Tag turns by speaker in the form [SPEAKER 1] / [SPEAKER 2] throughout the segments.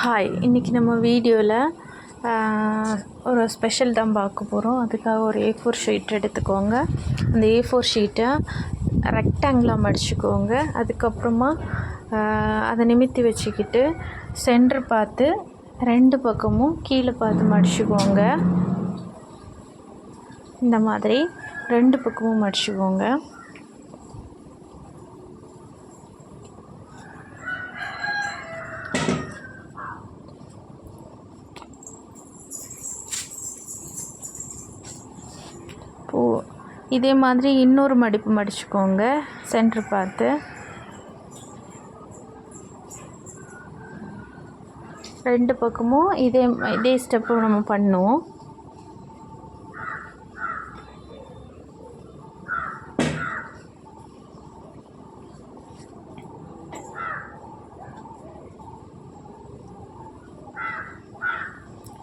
[SPEAKER 1] Hi, இன்றைக்கி நம்ம வீடியோவில் ஒரு ஸ்பெஷல் தான் பார்க்க போகிறோம். அதுக்காக ஒரு A4 ஷீட் எடுத்துக்கோங்க. அந்த A4 ஷீட்டை ரெக்டாங்கிளாக மடிச்சுக்கோங்க. அதுக்கப்புறமா அதை நிமித்தி வச்சுக்கிட்டு சென்டர் பார்த்து 2 பக்கமும் கீழே பார்த்து மடிச்சுக்கோங்க. இந்த மாதிரி 2 பக்கமும் மடிச்சுக்கோங்க. இதே மாதிரி இன்னொரு மடிப்பு மடிச்சுக்கோங்க சென்டர் பார்த்து. 2 பக்கமும் இதே ஸ்டெப்பு நம்ம பண்ணுவோம்.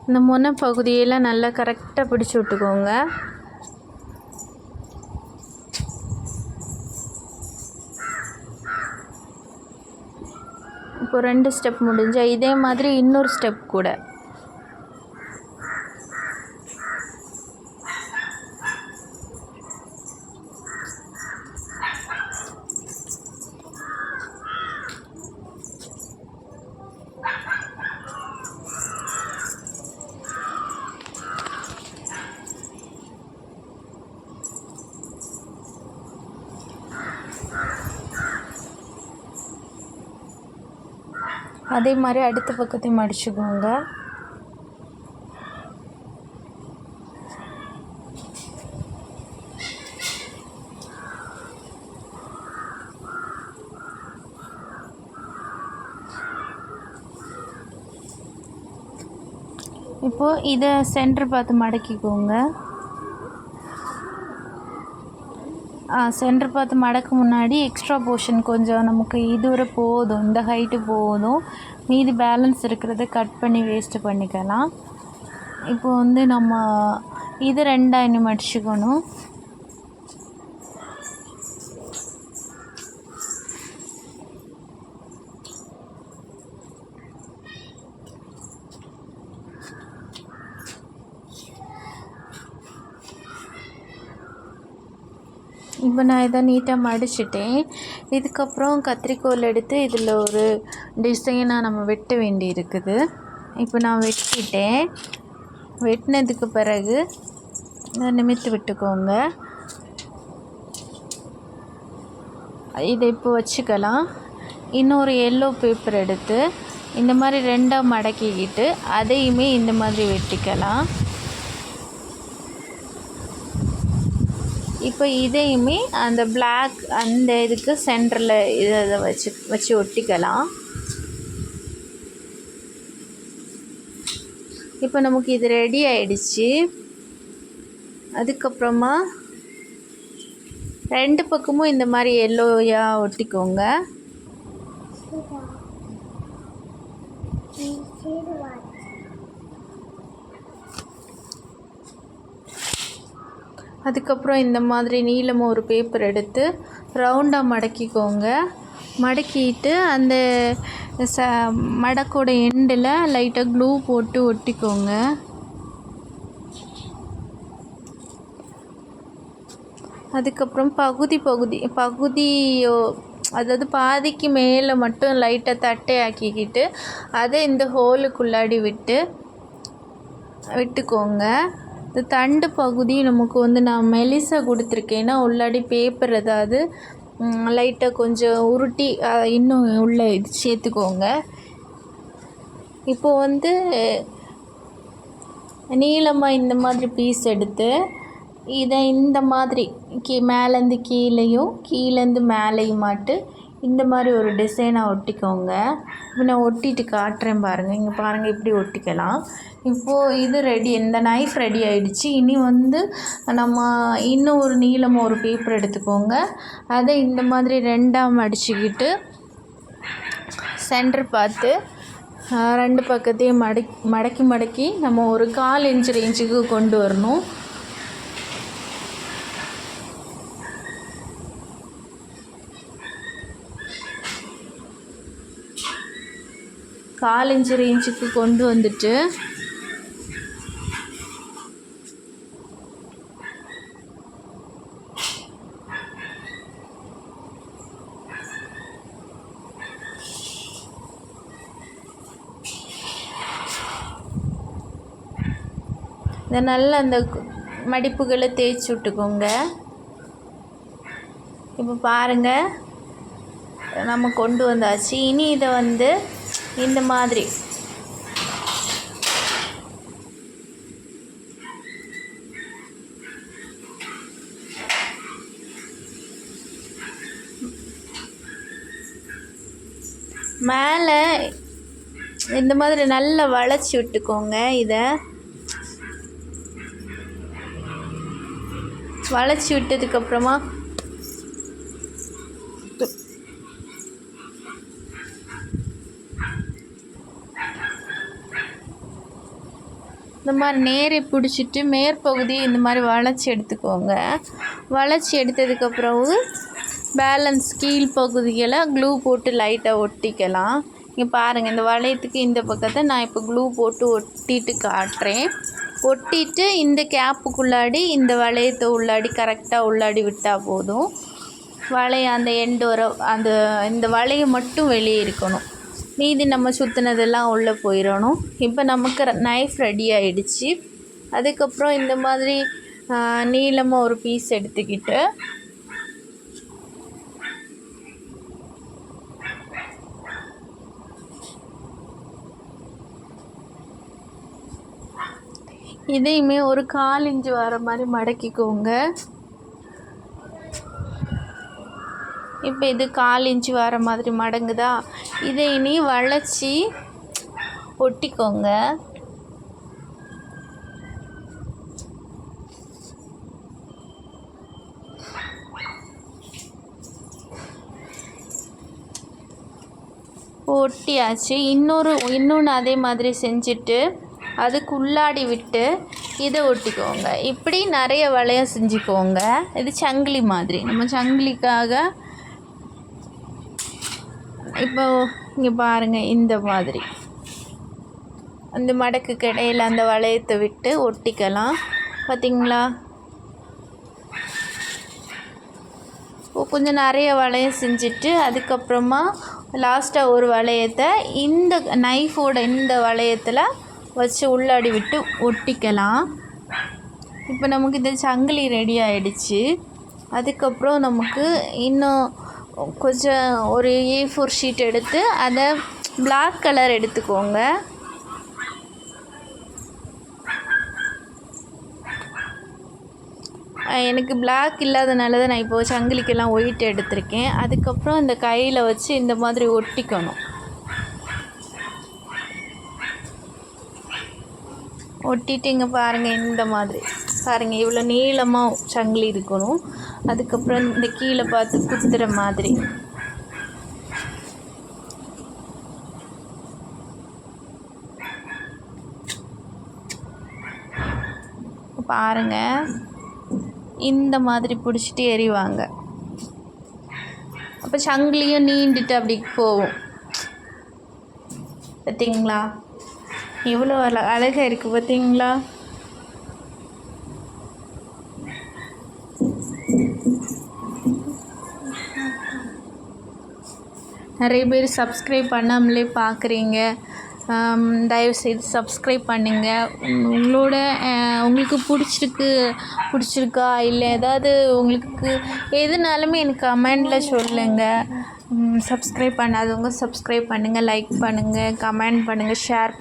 [SPEAKER 1] இந்த முனை பகுதியெல்லாம் நல்லா கரெக்டாக பிடிச்சி விட்டுக்கோங்க. இப்போ 2 ஸ்டெப் முடிஞ்சால் இதே மாதிரி இன்னொரு ஸ்டெப் கூட அதே மாதிரி அடுத்த பக்கத்தையும் மடிச்சுக்கோங்க. இப்போது இதை சென்டர் பார்த்து மடக்கிக்கோங்க. சென்டர் பார்த்து மடக்க முன்னாடி எக்ஸ்ட்ரா போர்ஷன் கொஞ்சம் நமக்கு இதுவரை போதும், இந்த ஹைட்டு போதும். மீதி பேலன்ஸ் இருக்கிறத கட் பண்ணி வேஸ்ட்டு பண்ணிக்கலாம். இப்போ நம்ம இது 2 மடிச்சுக்கணும். இப்போ நான் இதை நீட்டாக மடிச்சிட்டேன். இதுக்கப்புறம் கத்திரிக்கோல் எடுத்து இதில் ஒரு டிசைனாக நம்ம வெட்ட வேண்டி இருக்குது. இப்போ நான் வெட்டிட்டேன். வெட்டினதுக்கு பிறகு நிமித்து விட்டுக்கோங்க. இதை இப்போ வச்சுக்கலாம். இன்னொரு எல்லோ பேப்பர் எடுத்து இந்த மாதிரி 2ஆக மடக்கிக்கிட்டு அதையுமே இந்த மாதிரி வெட்டிக்கலாம். இப்போ இதையுமே அந்த பிளாக் அந்த இதுக்கு சென்டரில் இதை வச்சு ஒட்டிக்கலாம். இப்போ நமக்கு இது ரெடி ஆயிடுச்சு. அதுக்கப்புறமா 2 பக்கமும் இந்த மாதிரி எல்லோயாக ஒட்டிக்கோங்க. அதுக்கப்புறம் இந்த மாதிரி நீளமாக ஒரு பேப்பர் எடுத்து ரவுண்டாக மடக்கிக்கோங்க. மடக்கிட்டு அந்த மடக்கோட எண்டில் லைட்டாக க்ளூ போட்டு ஒட்டிக்கோங்க. அதுக்கப்புறம் பகுதியோ அதாவது பாதிக்கு மேலே மட்டும் லைட்டாக தட்டை ஆக்கிக்கிட்டு அதை இந்த ஹோலுக்குள்ளாடி விட்டுக்கோங்க. இந்த தண்டு பகுதி நமக்கு நான் மெலிசா கொடுத்துருக்கேன்னா உள்ளாடி பேப்பர் ஏதாவது லைட்டாக கொஞ்சம் உருட்டி இன்னும் உள்ளே இது சேர்த்துக்கோங்க. இப்போது நீளமாக இந்த மாதிரி பீஸ் எடுத்து இதை இந்த மாதிரி மேலேருந்து கீழேயும் கீழேருந்து மேலேயுமாட்டு இந்த மாதிரி ஒரு டிசைனாக ஒட்டிக்கோங்க. இப்போ நான் ஒட்டிட்டு காட்டுறேன் பாருங்கள். இங்கே பாருங்கள், இப்படி ஒட்டிக்கலாம். இப்போது இது ரெடி, இந்த நைஃப் ரெடி ஆகிடுச்சு. இனி நம்ம இன்னும் ஒரு நீளமாக ஒரு பேப்பர் எடுத்துக்கோங்க. அதை இந்த மாதிரி 2ஆக மடிச்சுக்கிட்டு சென்டர் பார்த்து 2 பக்கத்தையும் மடக்கி நம்ம ஒரு 1/4 இன்ச் ரேஞ்சுக்கு கொண்டு வரணும். 1/4 இன்ச்சுக்கு கொண்டு வந்துட்டு இதை நல்லா அந்த மடிப்புகளை தேய்ச்சி விட்டுக்கோங்க. இப்போ பாருங்கள், நம்ம கொண்டு வந்தாச்சு. இனி இதை வந்து இந்த மாதிரி மேலே இந்த மாதிரி நல்லா வளைச்சி விட்டுக்கோங்க. இதை வளைச்சி விட்டதுக்கப்புறமா இந்த மாதிரி நேரை பிடிச்சிட்டு மேற்பகுதி இந்த மாதிரி வளைச்சி எடுத்துக்கோங்க. வளைச்சி எடுத்ததுக்கப்புறம் பேலன்ஸ் கீழ்ப்பகுதிகளை க்ளூ போட்டு லைட்டாக ஒட்டிக்கலாம். இங்கே பாருங்கள், இந்த வளையத்துக்கு இந்த பக்கத்தை நான் இப்போ க்ளூ போட்டு ஒட்டிட்டு காட்டுறேன். ஒட்டிட்டு இந்த கேப்புக்குள்ளாடி இந்த வளையத்தை உள்ளாடி கரெக்டாக உள்ளாடி விட்டால் போதும். வளையம் அந்த எண்டு வர அந்த இந்த வளையம் மட்டும் வெளியே இருக்கணும். மீதி நம்ம சுற்றினதெல்லாம் உள்ளே போயிடணும். இப்போ நமக்கு நைஃப் ரெடி ஆகிடுச்சு. அதுக்கப்புறம் இந்த மாதிரி நீளமாக ஒரு பீஸ் எடுத்துக்கிட்டு இதையுமே ஒரு 1/4 இன்ச்சு வர மாதிரி மடக்கிக்கோங்க. இப்போ இது 1/4 இன்ச்சு வர மாதிரி மடங்குதா? இதை இனி வளைச்சி ஒட்டிக்கோங்க. ஒட்டியாச்சு. இன்னொன்று அதே மாதிரி செஞ்சுட்டு அதுக்கு உள்ளாடி விட்டு இதை ஒட்டிக்கோங்க. இப்படி நிறைய வளையம் செஞ்சுக்கோங்க. இது சங்கிலி மாதிரி, நம்ம சங்கிலிக்காக. இப்போ இங்கே பாருங்கள், இந்த மாதிரி அந்த மடக்குக்கு இடையில் அந்த வளையத்தை விட்டு ஒட்டிக்கலாம். பார்த்திங்களா? கொஞ்சம் நிறைய வளையம் செஞ்சுட்டு அதுக்கப்புறமா லாஸ்ட்டாக ஒரு வளையத்தை இந்த நைஃபோட இந்த வளையத்தில் வச்சு உள்ளாடி விட்டு ஒட்டிக்கலாம். இப்போ நமக்கு இந்த சங்கிலி ரெடி ஆகிடுச்சு. அதுக்கப்புறம் நமக்கு இன்னும் கொஞ்சம் ஒரு A4 ஷீட் எடுத்து அதை பிளாக் கலர் எடுத்துக்கோங்க. எனக்கு பிளாக் இல்லாதனால தான் நான் இப்போது சங்கிலிக்கெல்லாம் ஒயிட் எடுத்திருக்கேன். அதுக்கப்புறம் இந்த கையில் வச்சு இந்த மாதிரி ஒட்டிக்கணும். ஒட்டிட்டு இங்கே பாருங்கள், இந்த மாதிரி பாருங்கள், இவ்வளோ நீளமாக சங்கிலி இருக்கணும். அதுக்கப்புறம் இந்த கீழே பார்த்து குத்துற மாதிரி பாருங்கள், இந்த மாதிரி பிடிச்சிட்டு எறிவாங்க. அப்போ சங்கிலியும் நீண்டுட்டு அப்படி போகும். பார்த்தீங்களா? எவ்வளோ அழகாக இருக்குது பார்த்தீங்களா? நிறைய பேர் சப்ஸ்கிரைப் பண்ணாமலே பார்க்குறீங்க. தயவுசெய்து சப்ஸ்கிரைப் பண்ணுங்கள். உங்களுக்கு பிடிச்சிருக்கா இல்லை ஏதாவது உங்களுக்கு எதுனாலுமே எனக்கு கமெண்டில் சொல்லுங்கள். சப்ஸ்கிரைப் பண்ணாதவங்க சப்ஸ்கிரைப் பண்ணுங்கள், லைக் பண்ணுங்கள், கமெண்ட் பண்ணுங்கள், ஷேர் பண்ணுங்கள்.